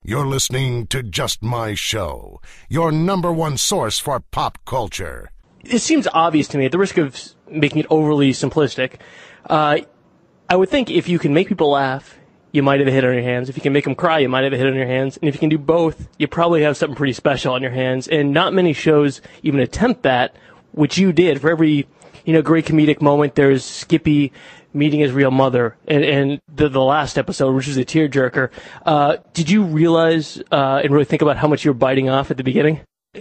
You're listening to Just My Show, your number one source for pop culture. It seems obvious to me, at the risk of making it overly simplistic, I would think if you can make people laugh, you might have a hit on your hands. If you can make them cry, you might have a hit on your hands. And if you can do both, you probably have something pretty special on your hands. And not many shows even attempt that, which you did. For every, great comedic moment, there's Skippy meeting his real mother, and the last episode, which was a tearjerker. Did you realize and really think about how much you were biting off at the beginning?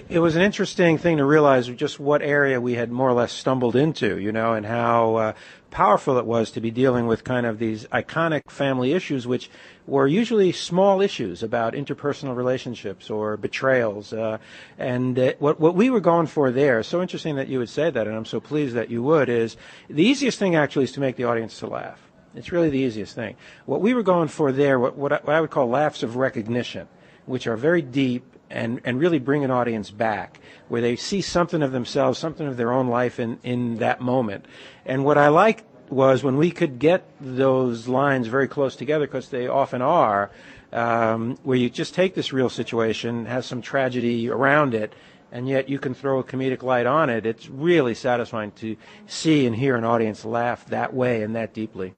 It was an interesting thing to realize just what area we had more or less stumbled into, and how powerful it was to be dealing with kind of these iconic family issues, which were usually small issues about interpersonal relationships or betrayals. What we were going for there, so interesting that you would say that, and I'm so pleased that you would, is the easiest thing actually is to make the audience to laugh. It's really the easiest thing. What we were going for there, what I would call laughs of recognition, which are very deep, and really bring an audience back, where they see something of themselves, something of their own life in that moment. And what I liked was when we could get those lines very close together, because they often are, where you just take this real situation, has some tragedy around it, and yet you can throw a comedic light on it. It's really satisfying to see and hear an audience laugh that way and that deeply.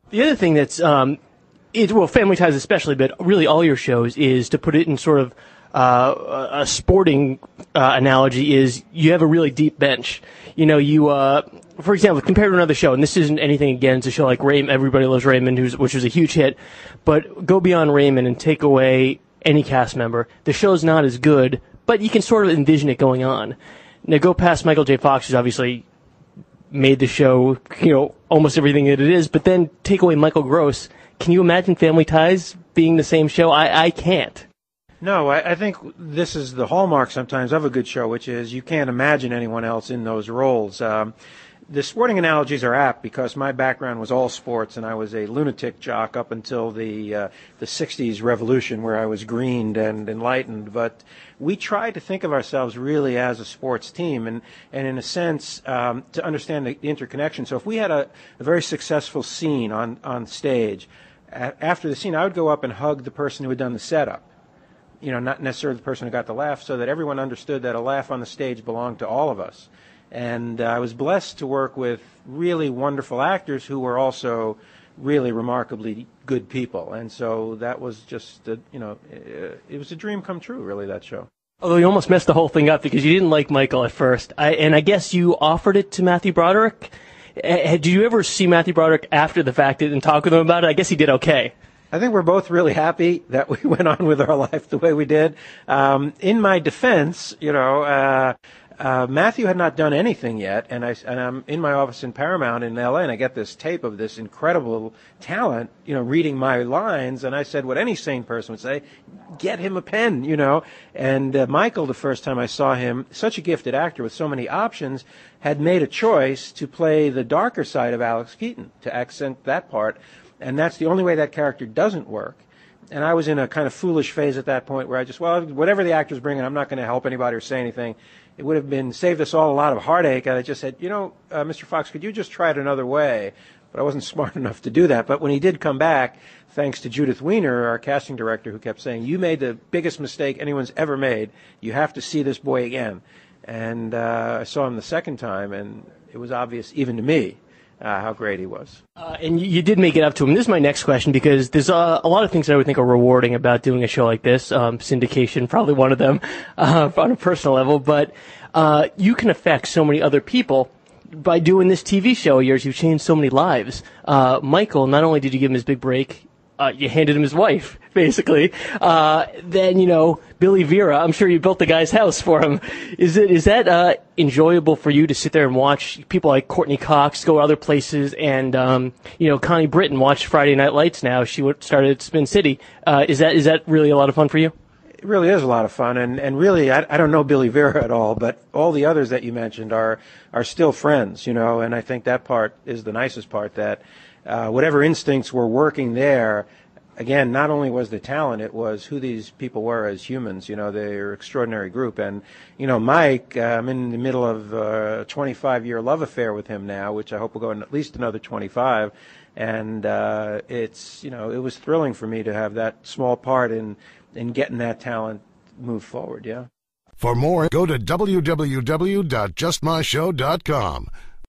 The other thing that's, Family Ties especially, but really all your shows, is to put it in sort of a sporting analogy, is you have a really deep bench. For example, compared to another show, and this isn't anything against a show like Raymond, Everybody Loves Raymond, which was a huge hit, but go beyond Raymond and take away any cast member. The show's not as good, but you can sort of envision it going on. Now go past Michael J. Fox, who's obviously made the show, almost everything that it is, but then take away Michael Gross. Can you imagine Family Ties being the same show? I can't. No, I think this is the hallmark sometimes of a good show, which is you can't imagine anyone else in those roles. The sporting analogies are apt because my background was all sports, and I was a lunatic jock up until the 60s revolution, where I was greened and enlightened. But we try to think of ourselves really as a sports team, and in a sense, to understand the interconnection. So if we had a very successful scene on stage, after the scene, I would go up and hug the person who had done the setup. Not necessarily the person who got the laugh, so that everyone understood that a laugh on the stage belonged to all of us. And I was blessed to work with really wonderful actors who were also really remarkably good people. And so that was just, it was a dream come true, really, that show. Although you almost messed the whole thing up because you didn't like Michael at first. I guess you offered it to Matthew Broderick. Did you ever see Matthew Broderick after the fact and talk with him about it? I guess he did okay. I think we're both really happy that we went on with our life the way we did. In my defense, Matthew had not done anything yet, and I'm in my office in Paramount in L.A., and I get this tape of this incredible talent, reading my lines, and I said what any sane person would say, get him a pen, And Michael, the first time I saw him, such a gifted actor with so many options, had made a choice to play the darker side of Alex Keaton, to accent that part. And that's the only way that character doesn't work. And I was in a kind of foolish phase at that point where I just, whatever the actor's bringing, I'm not going to help anybody or say anything. It would have saved us all a lot of heartache. And I just said, Mr. Fox, could you just try it another way? But I wasn't smart enough to do that. But when he did come back, thanks to Judith Weiner, our casting director, who kept saying, you made the biggest mistake anyone's ever made. You have to see this boy again. And I saw him the second time, and it was obvious, even to me, how great he was. And you did make it up to him. This is my next question, because there's a lot of things that I would think are rewarding about doing a show like this. Syndication, probably one of them, on a personal level. But you can affect so many other people. By doing this TV show of yours, you've changed so many lives. Michael, not only did you give him his big break, you handed him his wife, basically. Then, Billy Vera, I'm sure you built the guy's house for him. Is that enjoyable for you to sit there and watch people like Courtney Cox go other places and, Connie Britton watch Friday Night Lights now? She started at Spin City. Is that really a lot of fun for you? It really is a lot of fun, and really, I don't know Billy Vera at all, but all the others that you mentioned are still friends, and I think that part is the nicest part, that whatever instincts were working there, again, not only was the talent, it was who these people were as humans. They're an extraordinary group. And, Mike, I'm in the middle of a 25-year love affair with him now, which I hope will go in at least another 25. And it was thrilling for me to have that small part in in getting that talent moved forward. Yeah. For more, go to www.justmyshow.com.